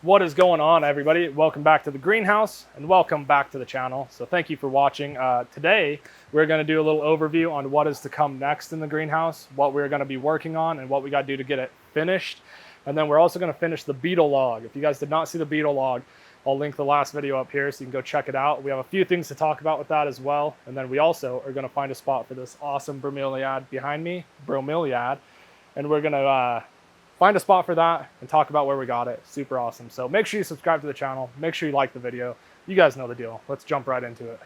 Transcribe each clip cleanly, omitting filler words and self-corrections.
What is going on, everybody? Welcome back to the greenhouse and welcome back to the channel. So thank you for watching. Today we're going to do a little overview on what is to come next in the greenhouse, what we're going to be working on, and what we got to do to get it finished. And then we're also going to finish the beetle log. If you guys did not see the beetle log, I'll link the last video up here so you can go check it out. We have a few things to talk about with that as well. And then we also are going to find a spot for this awesome Bromeliad behind me, Bromeliad. And we're going to find a spot for that and talk about where we got it. Super awesome. So make sure you subscribe to the channel. Make sure you like the video. You guys know the deal. Let's jump right into it.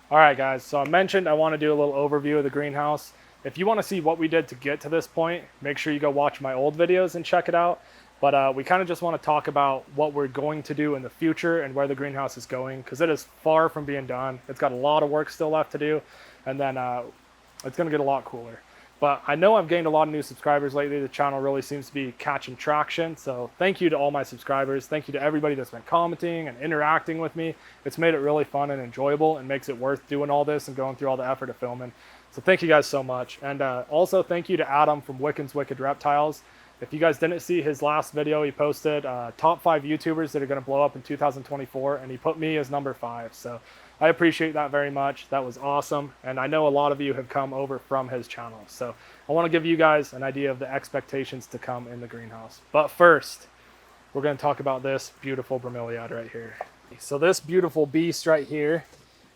All right, guys. So I mentioned I want to do a little overview of the greenhouse. If you want to see what we did to get to this point, make sure you go watch my old videos and check it out. But we kind of just want to talk about what we're going to do in the future and where the greenhouse is going, because it is far from being done. It's got a lot of work still left to do, and then it's going to get a lot cooler. But I know I've gained a lot of new subscribers lately. The channel really seems to be catching traction. So thank you to all my subscribers. Thank you to everybody that's been commenting and interacting with me. It's made it really fun and enjoyable and makes it worth doing all this and going through all the effort of filming. So thank you guys so much. And also thank you to Adam from Wickens Wicked Reptiles. If you guys didn't see his last video, he posted top 5 YouTubers that are going to blow up in 2024, and he put me as number 5. So I appreciate that very much. That was awesome. And I know a lot of you have come over from his channel. So I want to give you guys an idea of the expectations to come in the greenhouse. But first, we're going to talk about this beautiful Bromeliad right here. So this beautiful beast right here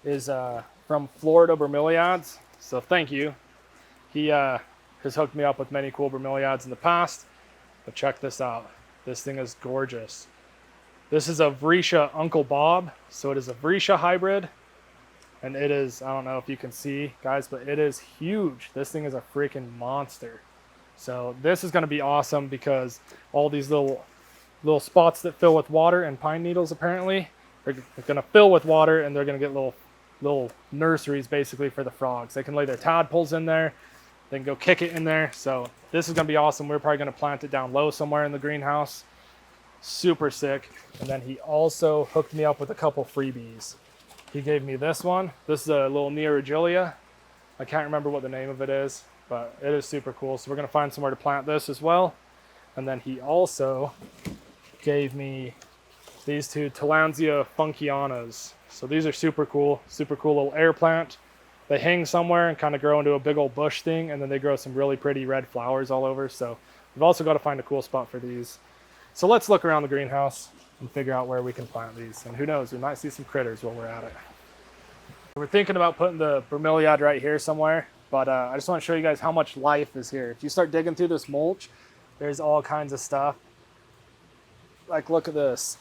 is from Florida Bromeliads. So thank you. He has hooked me up with many cool Bromeliads in the past. But check this out. This thing is gorgeous. This is a Vrisha Uncle Bob. So it is a Vrisha hybrid. And it is, I don't know if you can see, guys, but it is huge. This thing is a freaking monster. So this is going to be awesome because all these little spots that fill with water and pine needles apparently are going to fill with water, and they're going to get little nurseries basically for the frogs. They can lay their tadpoles in there. They can go kick it in there. So this is going to be awesome. We're probably going to plant it down low somewhere in the greenhouse. Super sick. And then he also hooked me up with a couple freebies. He gave me this one. This is a little Neoregilia. I can't remember what the name of it is, but it is super cool. So we're going to find somewhere to plant this as well. And then he also gave me these two Tillandsia funkianas. So these are super cool little air plant. They hang somewhere and kind of grow into a big old bush thing, and then they grow some really pretty red flowers all over. So we've also got to find a cool spot for these. So let's look around the greenhouse and figure out where we can plant these. And who knows, we might see some critters while we're at it. We're thinking about putting the Bromeliad right here somewhere, but I just want to show you guys how much life is here. If you start digging through this mulch, there's all kinds of stuff. Like, look at this.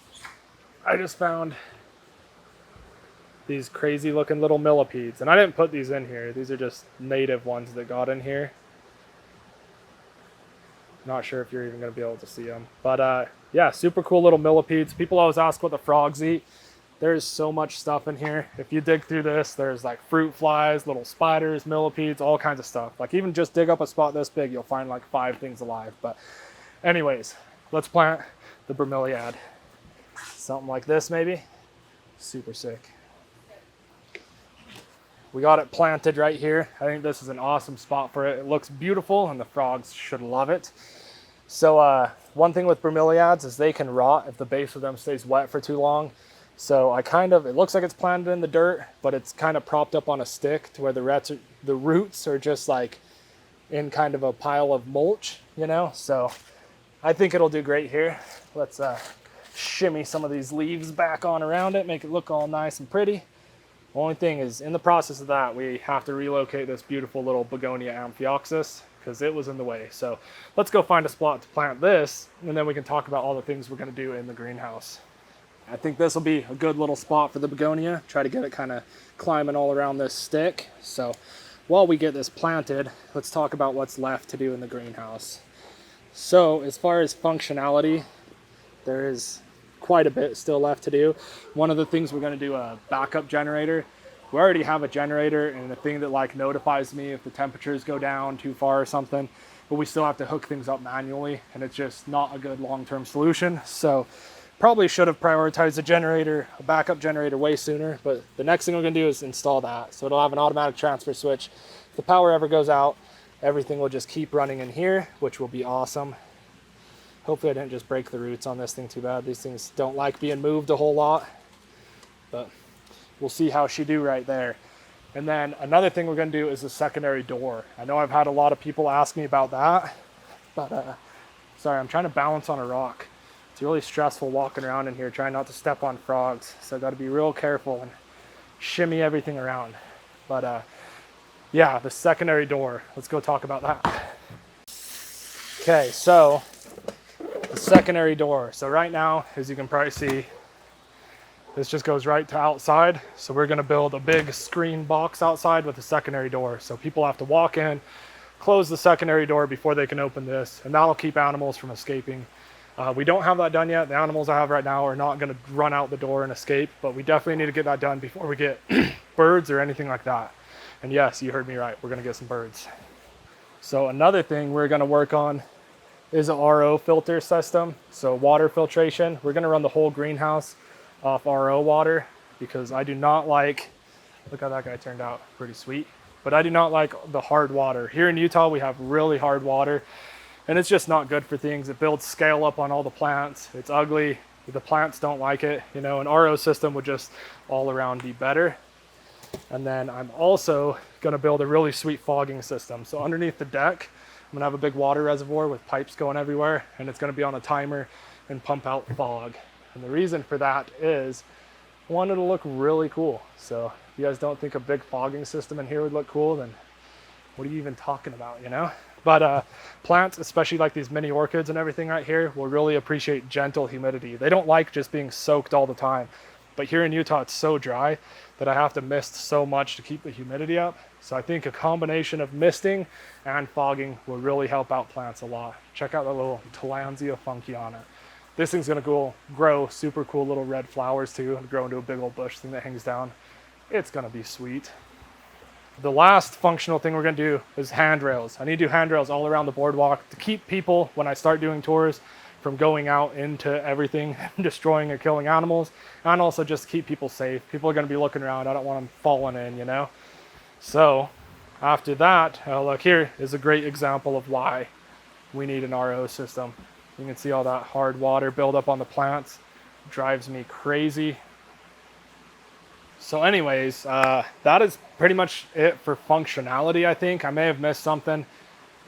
I just found these crazy looking little millipedes, and I didn't put these in here. These are just native ones that got in here. Not sure if you're even going to be able to see them, but yeah, super cool little millipedes. People always ask what the frogs eat. There's so much stuff in here. If you dig through this, there's like fruit flies, little spiders, millipedes, all kinds of stuff. Like, even just dig up a spot this big, you'll find like 5 things alive. But anyways, let's plant the Bromeliad. Something like this maybe. Super sick. We got it planted right here. I think this is an awesome spot for it. It looks beautiful, and the frogs should love it. So one thing with Bromeliads is they can rot if the base of them stays wet for too long. So it looks like it's planted in the dirt, but it's kind of propped up on a stick to where the roots are just like in kind of a pile of mulch, you know? So I think it'll do great here. Let's shimmy some of these leaves back on around it, make it look all nice and pretty. Only thing is, in the process of that, we have to relocate this beautiful little Begonia amphioxus because it was in the way. So let's go find a spot to plant this, and then we can talk about all the things we're going to do in the greenhouse. I think this will be a good little spot for the Begonia. Try to get it kind of climbing all around this stick. So while we get this planted, let's talk about what's left to do in the greenhouse. So as far as functionality, there is quite a bit still left to do. One of the things we're going to do a backup generator. We already have a generator and a thing that like notifies me if the temperatures go down too far or something, but we still have to hook things up manually, and it's just not a good long-term solution. So probably should have prioritized a backup generator way sooner, but the next thing we're going to do is install that. So it'll have an automatic transfer switch. If the power ever goes out, everything will just keep running in here, which will be awesome. Hopefully I didn't just break the roots on this thing too bad. These things don't like being moved a whole lot, but we'll see how she do right there. And then another thing we're gonna do is the secondary door. I know I've had a lot of people ask me about that, but sorry, I'm trying to balance on a rock. It's really stressful walking around in here trying not to step on frogs. So I gotta be real careful and shimmy everything around. But yeah, the secondary door, let's go talk about that. Okay, so the secondary door. So right now, as you can probably see, this just goes right to outside. So we're gonna build a big screen box outside with a secondary door. So people have to walk in, close the secondary door before they can open this, and that'll keep animals from escaping. We don't have that done yet. The animals I have right now are not gonna run out the door and escape, but we definitely need to get that done before we get birds or anything like that. And yes, you heard me right, we're gonna get some birds. So another thing we're gonna work on is an RO filter system. So water filtration. We're gonna run the whole greenhouse off RO water because I do not like, look how that guy turned out, pretty sweet. But I do not like the hard water. Here in Utah, we have really hard water and it's just not good for things. It builds scale up on all the plants. It's ugly. The plants don't like it. You know, an RO system would just all around be better. And then I'm also gonna build a really sweet fogging system. So underneath the deck, I'm gonna have a big water reservoir with pipes going everywhere, and it's gonna be on a timer and pump out fog. And the reason for that is, one, it'll look really cool. So if you guys don't think a big fogging system in here would look cool, then what are you even talking about, you know? But plants, especially like these mini orchids and everything right here, will really appreciate gentle humidity. They don't like just being soaked all the time. But here in Utah, it's so dry that I have to mist so much to keep the humidity up. So I think a combination of misting and fogging will really help out plants a lot. Check out the little Tillandsia funkiana. This thing's gonna grow super cool little red flowers too, and grow into a big old bush thing that hangs down. It's gonna be sweet. The last functional thing we're gonna do is handrails. I need to do handrails all around the boardwalk to keep people, when I start doing tours, from going out into everything, destroying or killing animals, and also just keep people safe. People are gonna be looking around. I don't want them falling in, you know? So after that, look, here is a great example of why we need an RO system. You can see all that hard water build up on the plants. It drives me crazy. So anyways, that is pretty much it for functionality, I think. I may have missed something,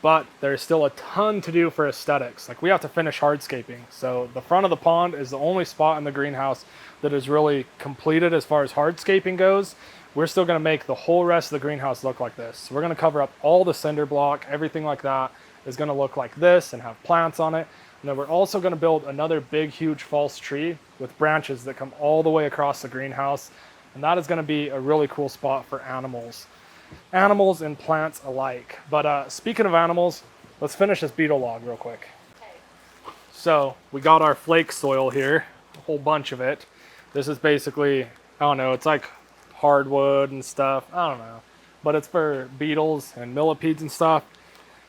but there's still a ton to do for aesthetics. Like we have to finish hardscaping. So the front of the pond is the only spot in the greenhouse that is really completed as far as hardscaping goes. We're still gonna make the whole rest of the greenhouse look like this. So we're gonna cover up all the cinder block, everything like that is gonna look like this and have plants on it. And then we're also gonna build another big, huge false tree with branches that come all the way across the greenhouse. And that is gonna be a really cool spot for animals and plants alike. But speaking of animals, let's finish this beetle log real quick. Okay. So we got our flake soil here, a whole bunch of it. This is basically, I don't know, it's like hardwood and stuff, I don't know, but it's for beetles and millipedes and stuff.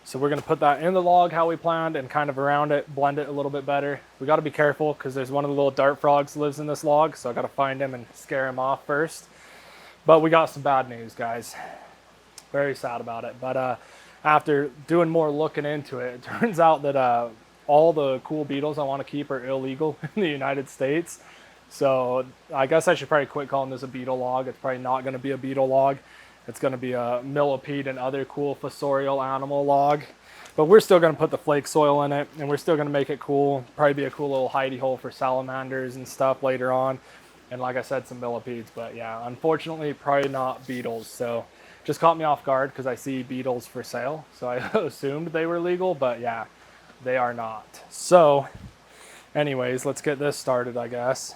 So we're gonna put that in the log how we planned and kind of around it, blend it a little bit better. We gotta be careful because there's one of the little dart frogs lives in this log, so I gotta find him and scare him off first. But we got some bad news, guys. Very sad about it. But after doing more looking into it, it turns out that all the cool beetles I want to keep are illegal in the United States. So I guess I should probably quit calling this a beetle log. It's probably not going to be a beetle log. It's going to be a millipede and other cool fossorial animal log. But we're still going to put the flake soil in it, and we're still going to make it cool. Probably be a cool little hidey hole for salamanders and stuff later on. And like I said, some millipedes. But yeah, unfortunately, probably not beetles. So just caught me off guard because I see beetles for sale. So I assumed they were legal, but yeah, they are not. So anyways, let's get this started, I guess.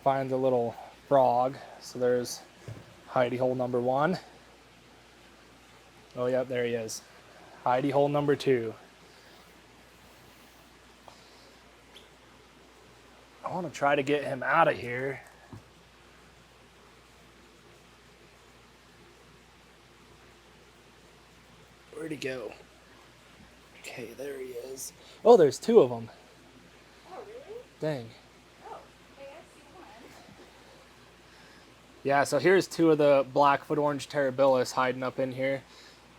Find the little frog. So there's hidey hole number 1. Oh, yep, there he is. Hidey hole number 2. I want to try to get him out of here. Where'd he go? Okay, there he is. Oh, there's 2 of them. Oh, really? Dang. Oh, hey, I see one. Yeah, so here's 2 of the Blackfoot Orange Terribilis hiding up in here.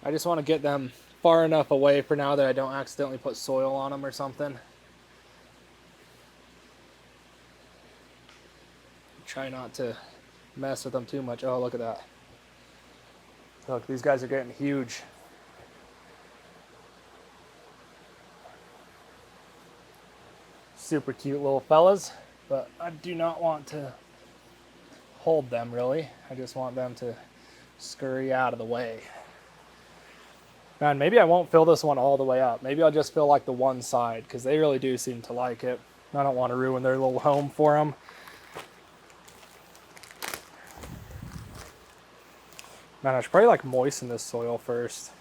I just want to get them far enough away for now that I don't accidentally put soil on them or something. Try not to mess with them too much. Oh, look at that. Look, these guys are getting huge. Super cute little fellas, but I do not want to hold them really. I just want them to scurry out of the way. Man, maybe I won't fill this one all the way up. Maybe I'll just fill like the one side because they really do seem to like it. I don't want to ruin their little home for them. Man, I should probably like moisten this soil first.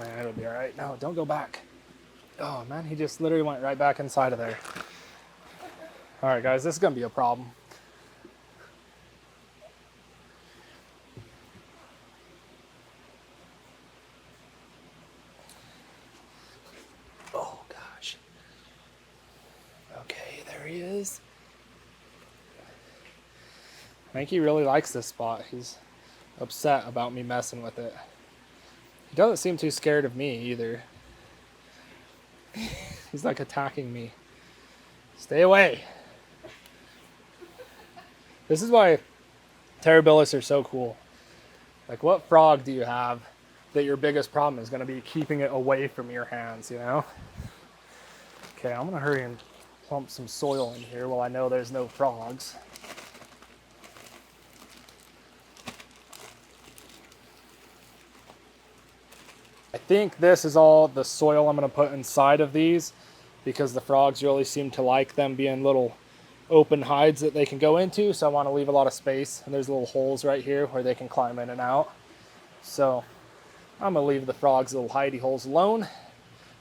Man, it'll be all right. No, don't go back. Oh man, he just literally went right back inside of there. All right, guys, this is gonna be a problem. Oh gosh. Okay, there he is. I think he really likes this spot. He's upset about me messing with it. He doesn't seem too scared of me either. He's like attacking me. Stay away. This is why Terribilis are so cool. Like, what frog do you have that your biggest problem is going to be keeping it away from your hands, you know? Okay, I'm going to hurry and plump some soil in here while I know there's no frogs. I think this is all the soil I'm going to put inside of these because the frogs really seem to like them being little open hides that they can go into. So I want to leave a lot of space, and there's little holes right here where they can climb in and out. So I'm going to leave the frogs' little hidey holes alone,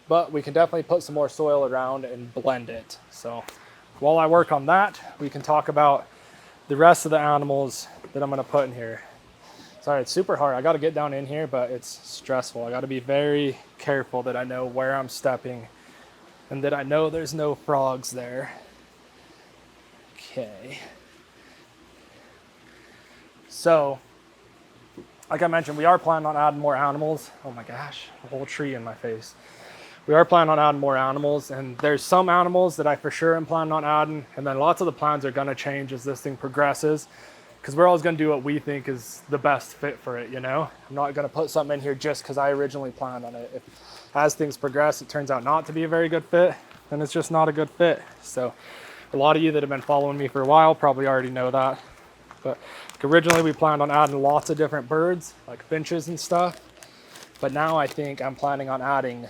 but we can definitely put some more soil around and blend it. So while I work on that, we can talk about the rest of the animals that I'm going to put in here. Sorry, it's super hard. I got to get down in here, but it's stressful. I got to be very careful that I know where I'm stepping and that I know there's no frogs there. Okay. So, like I mentioned, we are planning on adding more animals. Oh my gosh, a whole tree in my face. We are planning on adding more animals, and there's some animals that I for sure am planning on adding, and then lots of the plans are going to change as this thing progresses. Because we're always going to do what we think is the best fit for it, you know? I'm not going to put something in here just because I originally planned on it. If as things progress, it turns out not to be a very good fit, then it's just not a good fit. So a lot of you that have been following me for a while probably already know that. But originally we planned on adding lots of different birds, like finches and stuff. But now I think I'm planning on adding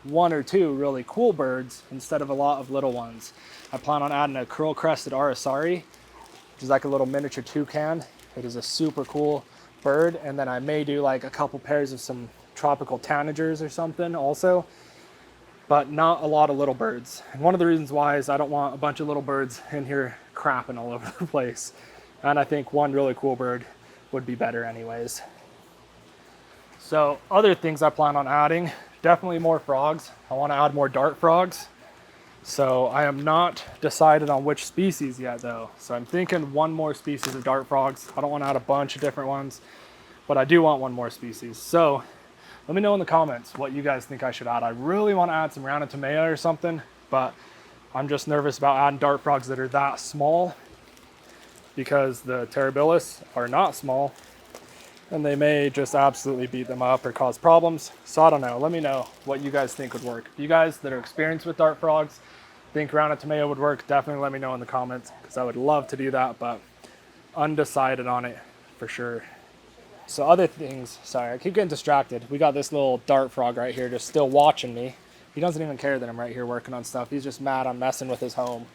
one or two really cool birds instead of a lot of little ones. I plan on adding a curl-crested aracari, which is like a little miniature toucan. It is a super cool bird. And then I may do like a couple pairs of some tropical tanagers or something also, but not a lot of little birds. And one of the reasons why is I don't want a bunch of little birds in here crapping all over the place. And I think one really cool bird would be better anyways. So other things I plan on adding, definitely more frogs. I want to add more dart frogs. So I am not decided on which species yet though. So I'm thinking one more species of dart frogs. I don't want to add a bunch of different ones, but I do want one more species. So let me know in the comments what you guys think I should add. I really want to add some rounded tomea or something, but I'm just nervous about adding dart frogs that are that small because the Terribilis are not small and they may just absolutely beat them up or cause problems. So I don't know. Let me know what you guys think would work. If you guys that are experienced with dart frogs think rounded tomea would work, definitely let me know in the comments because I would love to do that, but undecided on it for sure. So other things, sorry, I keep getting distracted. We got this little dart frog right here just still watching me. He doesn't even care that I'm right here working on stuff. He's just mad I'm messing with his home.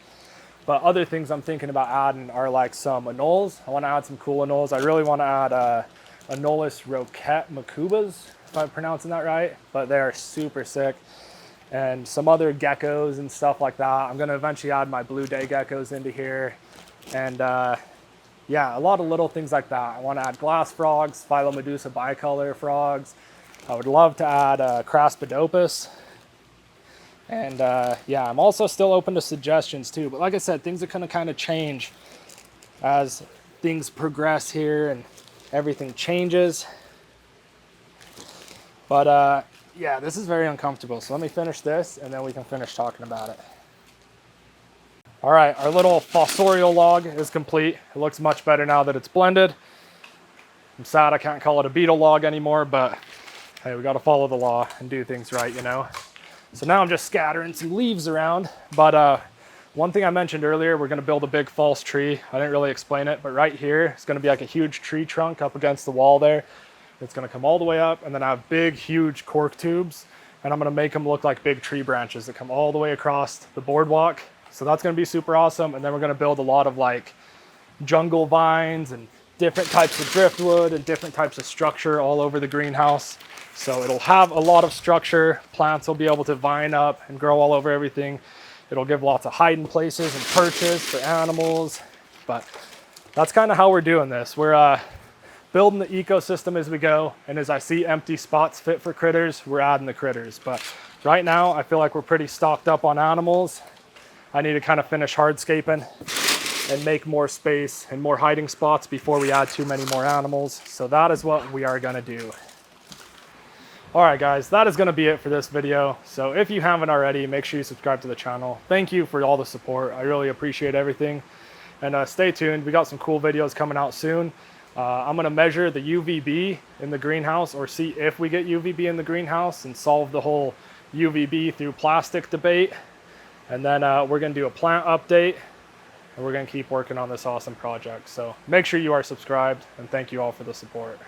But other things I'm thinking about adding are like some anoles. I want to add some cool anoles. I really want to add Anolis roquette macubas, if I'm pronouncing that right, but they are super sick. And some other geckos and stuff like that. I'm going to eventually add my blue day geckos into here. And yeah, a lot of little things like that. I want to add glass frogs, Philomedusa bicolor frogs. I would love to add Craspidopus. And yeah, I'm also still open to suggestions too. But like I said, things are going to kind of change as things progress here and everything changes. But yeah, this is very uncomfortable. So let me finish this and then we can finish talking about it. All right, our little fossorial log is complete. It looks much better now that it's blended. I'm sad I can't call it a beetle log anymore, but hey, we got to follow the law and do things right, you know? So now I'm just scattering some leaves around. But one thing I mentioned earlier, we're going to build a big false tree. I didn't really explain it, but right here, it's going to be like a huge tree trunk up against the wall there. It's going to come all the way up, and then I have big, huge cork tubes, and I'm going to make them look like big tree branches that come all the way across the boardwalk. So that's going to be super awesome. And then we're going to build a lot of like jungle vines and different types of driftwood and different types of structure all over the greenhouse. So it'll have a lot of structure. Plants will be able to vine up and grow all over everything. It'll give lots of hiding places and perches for animals. But that's kind of how we're doing this. We're building the ecosystem as we go. And as I see empty spots fit for critters, we're adding the critters. But right now, I feel like we're pretty stocked up on animals. I need to kind of finish hardscaping and make more space and more hiding spots before we add too many more animals. So that is what we are gonna do. All right, guys, that is gonna be it for this video. So if you haven't already, make sure you subscribe to the channel. Thank you for all the support. I really appreciate everything. And stay tuned, we got some cool videos coming out soon. I'm gonna measure the UVB in the greenhouse, or see if we get UVB in the greenhouse and solve the whole UVB through plastic debate. And then we're gonna do a plant update, and we're gonna keep working on this awesome project. So make sure you are subscribed, and thank you all for the support.